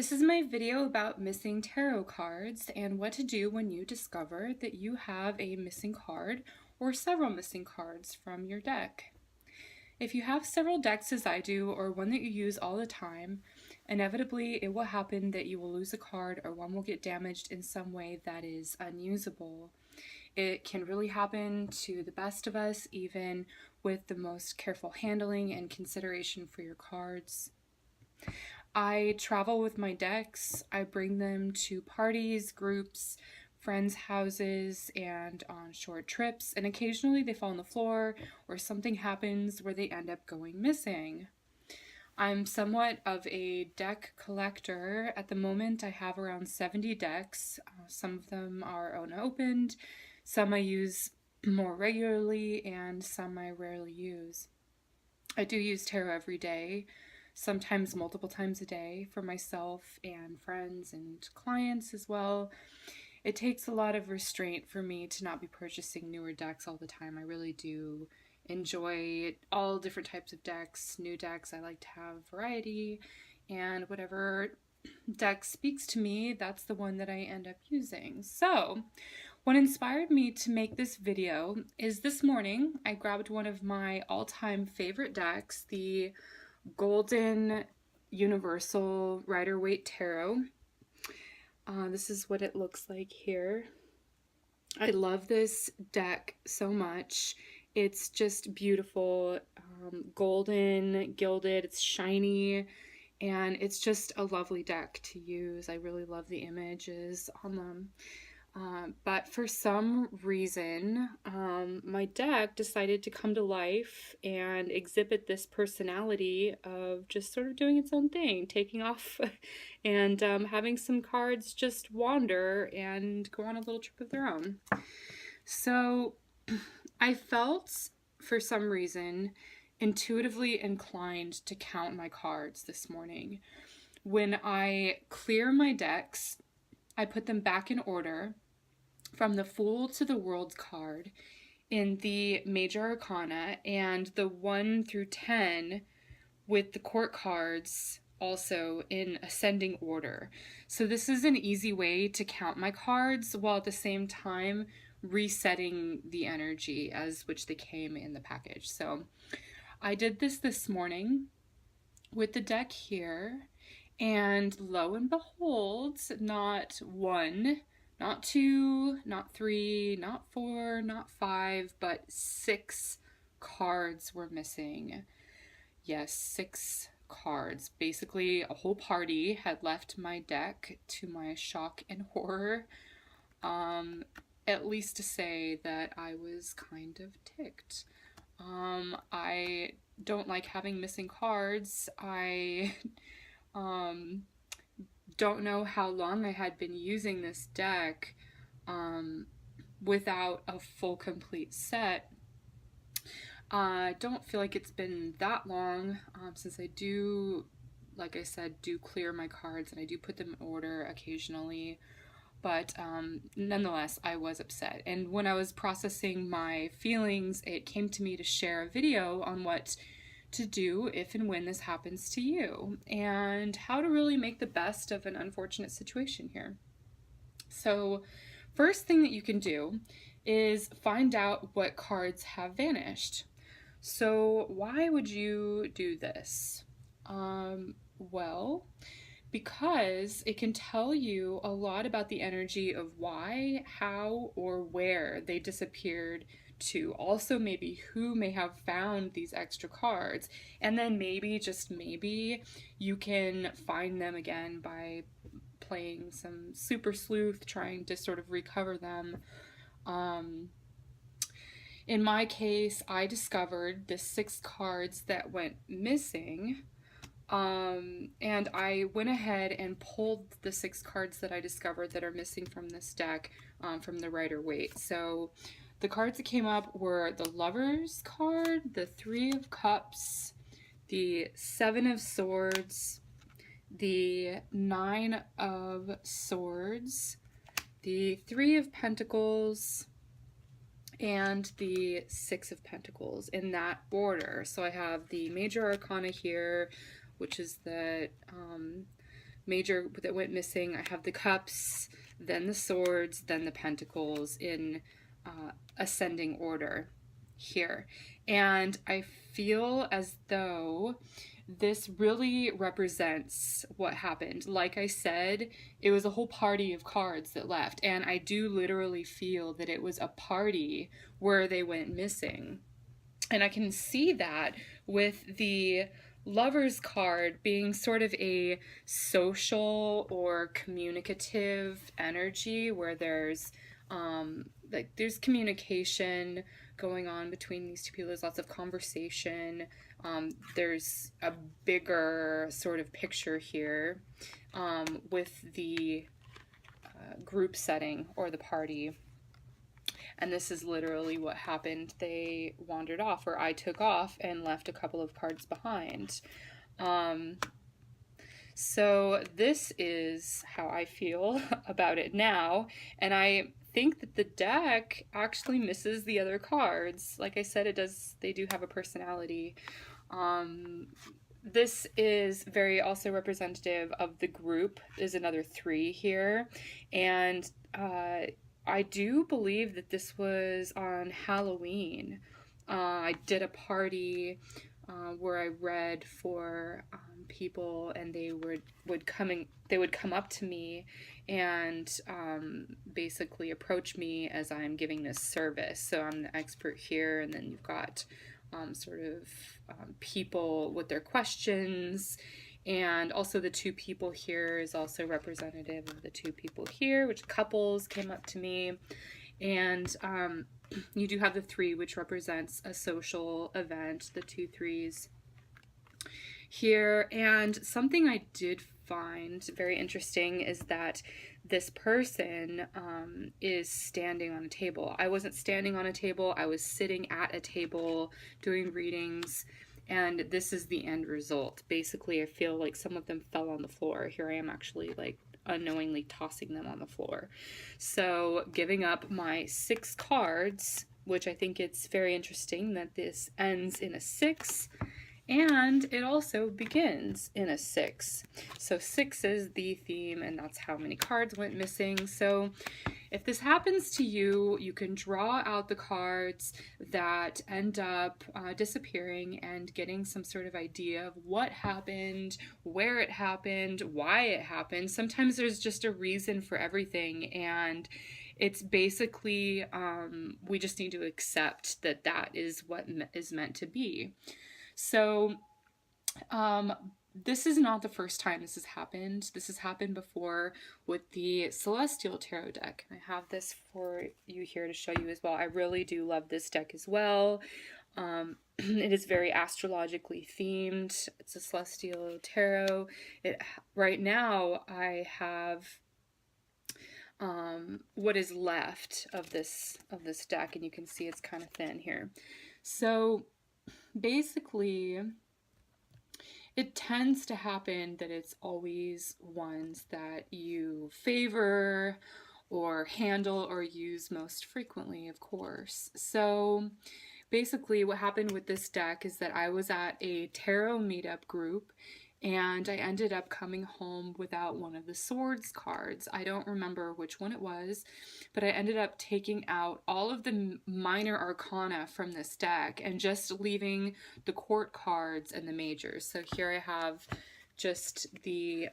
This is my video about missing tarot cards and what to do when you discover that you have a missing card or several missing cards from your deck. If you have several decks as I do, or one that you use all the time, inevitably it will happen that you will lose a card or one will get damaged in some way that is unusable. It can really happen to the best of us, even with the most careful handling and consideration for your cards. I travel with my decks. I bring them to parties, groups, friends' houses, and on short trips, and occasionally they fall on the floor or something happens where they end up going missing. I'm somewhat of a deck collector. At the moment, I have around 70 decks. Some of them are unopened, some I use more regularly, and some I rarely use. I do use tarot every day, sometimes multiple times a day, for myself and friends and clients as well. It takes a lot of restraint for me to not be purchasing newer decks all the time. I really do enjoy all different types of decks, new decks. I like to have variety, and whatever deck speaks to me, that's the one that I end up using. So what inspired me to make this video is this morning I grabbed one of my all-time favorite decks, the Golden Universal Rider-Waite Tarot. This is what it looks like here. I love this deck so much. It's just beautiful, golden, gilded, it's shiny, and it's just a lovely deck to use. I really love the images on them. But for some reason, my deck decided to come to life and exhibit this personality of just sort of doing its own thing, taking off and having some cards just wander and go on a little trip of their own. So I felt, for some reason, intuitively inclined to count my cards this morning. When I clear my decks, I put them back in order from the Fool to the World card in the Major Arcana, and the 1 through 10 with the Court cards also in ascending order. So this is an easy way to count my cards while at the same time resetting the energy as which they came in the package. So I did this morning with the deck here, and lo and behold, not 1, not 2, not 3, not 4, not 5, but 6 cards were missing. Yes, 6 cards. Basically, a whole party had left my deck, to my shock and horror. At least to say that I was kind of ticked. I don't like having missing cards. I don't know how long I had been using this deck without a full complete set. I don't feel like it's been that long since I do, like I said, do clear my cards, and I do put them in order occasionally. But nonetheless, I was upset. And when I was processing my feelings, it came to me to share a video on what to do if and when this happens to you, and how to really make the best of an unfortunate situation here. So first thing that you can do is find out what cards have vanished. So why would you do this? Well, because it can tell you a lot about the energy of why, how, or where they disappeared to. Also maybe who may have found these extra cards, and then maybe, just maybe, you can find them again by playing some super sleuth, trying to sort of recover them. In my case, I discovered the 6 cards that went missing. And I went ahead and pulled the 6 cards that I discovered that are missing from this deck from the Rider-Waite. So the cards that came up were the Lovers card, the 3 of Cups, the 7 of Swords, the 9 of Swords, the 3 of Pentacles, and the 6 of Pentacles, in that order. So I have the Major Arcana here, which is the major that went missing. I have the cups, then the swords, then the pentacles in ascending order here. And I feel as though this really represents what happened. Like I said, it was a whole party of cards that left, and I do literally feel that it was a party where they went missing. And I can see that with the Lover's card being sort of a social or communicative energy where there's there's communication going on between these two people. There's lots of conversation. There's a bigger sort of picture here with the group setting or the party. And this is literally what happened. They wandered off, or I took off and left a couple of cards behind. So this is how I feel about it now. And I think that the deck actually misses the other cards. Like I said, they do have a personality. This is very also representative of the group. There's another 3 here. And I do believe that this was on Halloween. I did a party where I read for people, and they would come up to me and basically approach me as I'm giving this service. So I'm the expert here, and then you've got people with their questions. And also the 2 people here is also representative of the 2 people here, which couples came up to me. And you do have the 3, which represents a social event, the 2 3s here. And something I did find very interesting is that this person is standing on a table. I wasn't standing on a table. I was sitting at a table doing readings. And this is the end result. Basically, I feel like some of them fell on the floor. Here I am actually like unknowingly tossing them on the floor. So giving up my 6 cards, which I think it's very interesting that this ends in a 6. And it also begins in a 6. So 6 is the theme, and that's how many cards went missing. So if this happens to you, you can draw out the cards that end up disappearing and getting some sort of idea of what happened, where it happened, why it happened. Sometimes there's just a reason for everything, and it's basically we just need to accept that that is what is meant to be. So this is not the first time this has happened. This has happened before with the Celestial Tarot deck. I have this for you here to show you as well. I really do love this deck as well. It is very astrologically themed. It's a Celestial Tarot. Right now I have what is left of this deck, and you can see it's kind of thin here. So basically, it tends to happen that it's always ones that you favor or handle or use most frequently, of course. So basically what happened with this deck is that I was at a tarot meetup group, and I ended up coming home without one of the swords cards. I don't remember which one it was, but I ended up taking out all of the minor arcana from this deck and just leaving the court cards and the majors. So here I have just the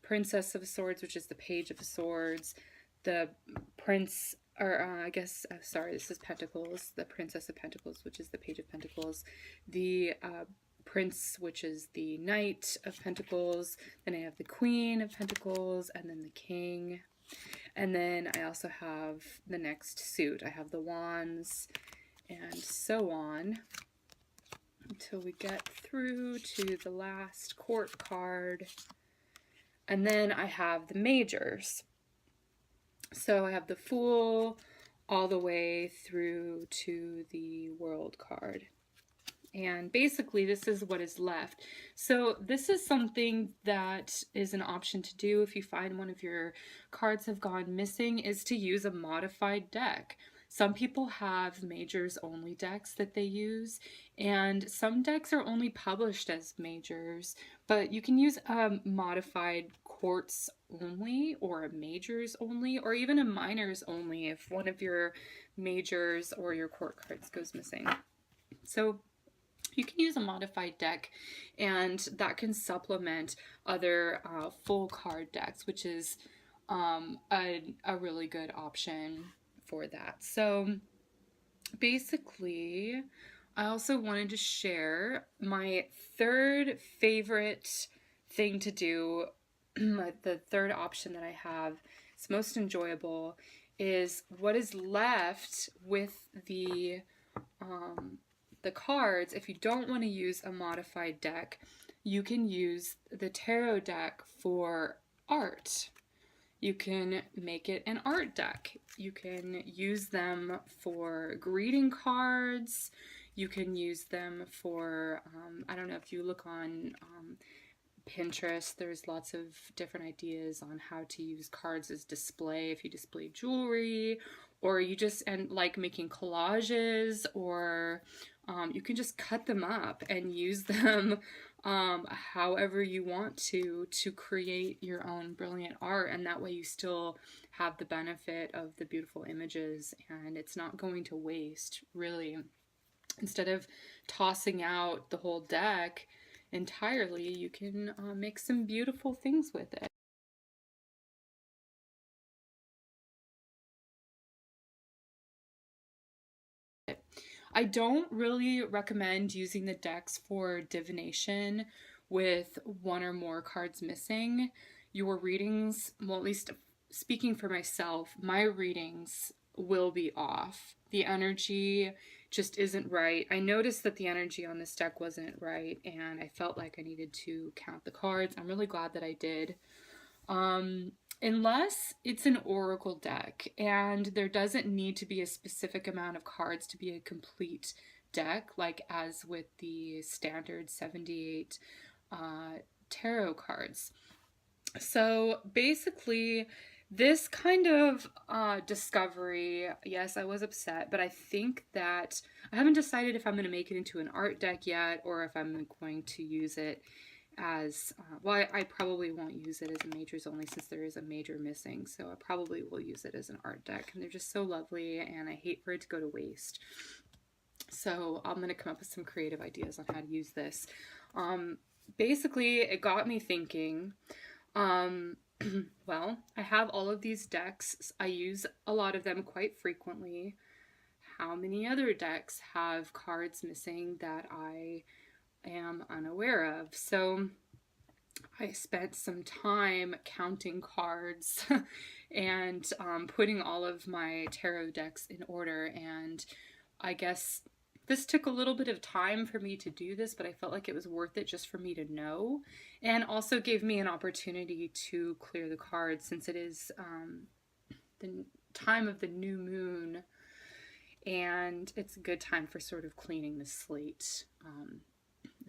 Princess of Swords, which is the Page of Swords, the Prince, or sorry, this is Pentacles, the Princess of Pentacles, which is the Page of Pentacles, the Prince, which is the Knight of Pentacles, then I have the Queen of Pentacles, and then the King, and then I also have the next suit. I have the Wands, and so on, until we get through to the last court card, and then I have the majors. So I have the Fool all the way through to the World card. And basically this is what is left. So this is something that is an option to do if you find one of your cards have gone missing, is to use a modified deck. Some people have majors only decks that they use, and some decks are only published as majors, but you can use a modified quartz only, or a majors only, or even a minors only if one of your majors or your court cards goes missing. So you can use a modified deck, and that can supplement other full card decks, which is a really good option for that. So basically, I also wanted to share my third favorite thing to do. The third option that I have, it's most enjoyable, is what is left with the cards. If you don't want to use a modified deck, you can use the tarot deck for art. You can make it an art deck. You can use them for greeting cards. You can use them for, I don't know, if you look on Pinterest, there's lots of different ideas on how to use cards as display, if you display jewelry, or you just, and like making collages, or you can just cut them up and use them however you want to create your own brilliant art, and that way you still have the benefit of the beautiful images, and it's not going to waste, really. Instead of tossing out the whole deck entirely, you can make some beautiful things with it. I don't really recommend using the decks for divination with one or more cards missing. Your readings, well, at least speaking for myself, my readings will be off. The energy just isn't right. I noticed that the energy on this deck wasn't right, and I felt like I needed to count the cards. I'm really glad that I did. Unless it's an oracle deck, and there doesn't need to be a specific amount of cards to be a complete deck, like as with the standard 78 tarot cards. So basically, this kind of discovery, yes, I was upset, but I think that I haven't decided if I'm going to make it into an art deck yet, or if I'm going to use it as, well, I probably won't use it as a majors only, since there is a major missing, so I probably will use it as an art deck, and they're just so lovely, and I hate for it to go to waste. So I'm going to come up with some creative ideas on how to use this. Basically, it got me thinking, well, I have all of these decks. I use a lot of them quite frequently. How many other decks have cards missing that I am unaware of? So I spent some time counting cards and putting all of my tarot decks in order, and I guess this took a little bit of time for me to do this, but I felt like it was worth it just for me to know, and also gave me an opportunity to clear the cards, since it is the time of the new moon, and it's a good time for sort of cleaning the slate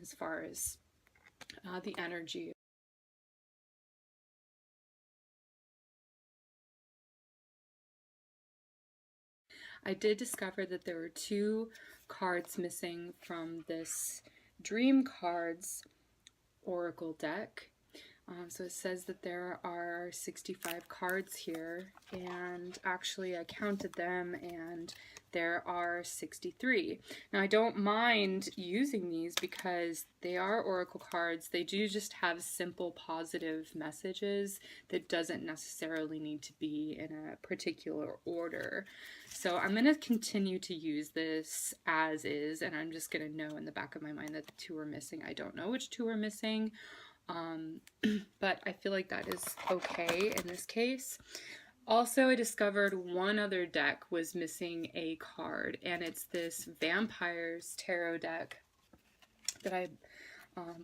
as far as the energy. I did discover that there were 2 cards missing from this Dream Cards Oracle deck. So it says that there are 65 cards here, and actually I counted them, and there are 63. Now I don't mind using these because they are oracle cards. They do just have simple positive messages that doesn't necessarily need to be in a particular order. So I'm going to continue to use this as is, and I'm just going to know in the back of my mind that the 2 are missing. I don't know which 2 are missing. But I feel like that is okay in this case. Also, I discovered one other deck was missing a card, and it's this Vampires Tarot deck that I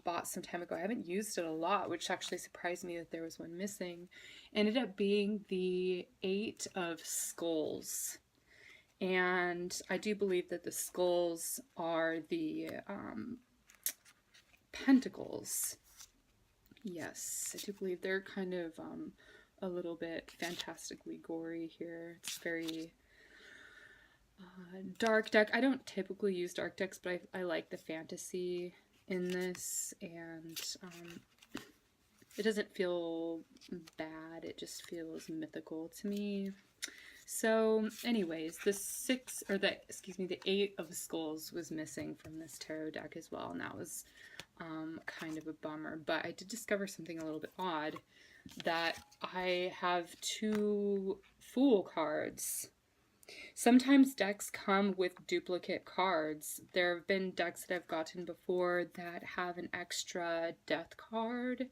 bought some time ago. I haven't used it a lot, which actually surprised me that there was one missing. It ended up being the 8 of Skulls. And I do believe that the skulls are the pentacles. Yes, I do believe they're kind of a little bit fantastically gory here. It's very Dark deck. I don't typically use dark decks, but I like the fantasy in this, and it doesn't feel bad. It just feels mythical to me. So, anyways, the 8 of skulls was missing from this tarot deck as well, and that was kind of a bummer. But I did discover something a little bit odd, that I have 2 Fool cards. Sometimes decks come with duplicate cards. There have been decks that I've gotten before that have an extra death card.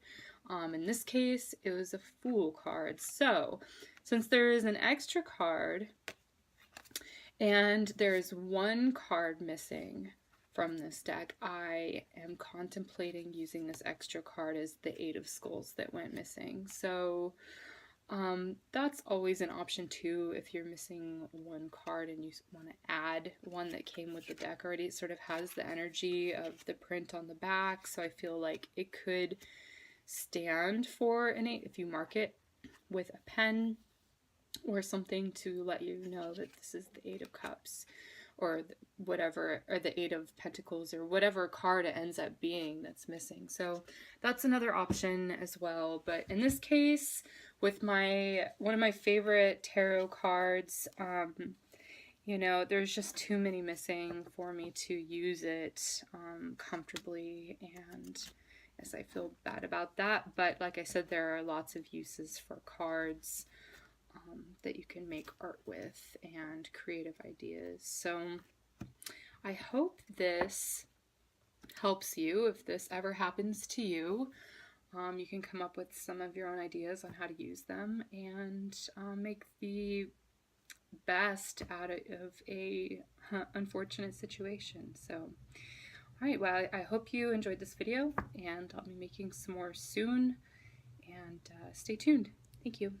In this case, it was a Fool card. So, since there is an extra card and there is 1 card missing from this deck, I am contemplating using this extra card as the 8 of Skulls that went missing. So that's always an option too if you're missing 1 card and you want to add one that came with the deck already. It sort of has the energy of the print on the back, so I feel like it could stand for an 8 if you mark it with a pen or something to let you know that this is the 8 of Cups or whatever, or the 8 of Pentacles, or whatever card it ends up being that's missing. So that's another option as well. But in this case, with one of my favorite tarot cards, you know, there's just too many missing for me to use it comfortably, and yes, I feel bad about that. But like I said, there are lots of uses for cards that you can make art with and creative ideas. So I hope this helps you. If this ever happens to you, you can come up with some of your own ideas on how to use them and make the best out of a unfortunate situation. So, all right, well, I hope you enjoyed this video, and I'll be making some more soon, and stay tuned. Thank you.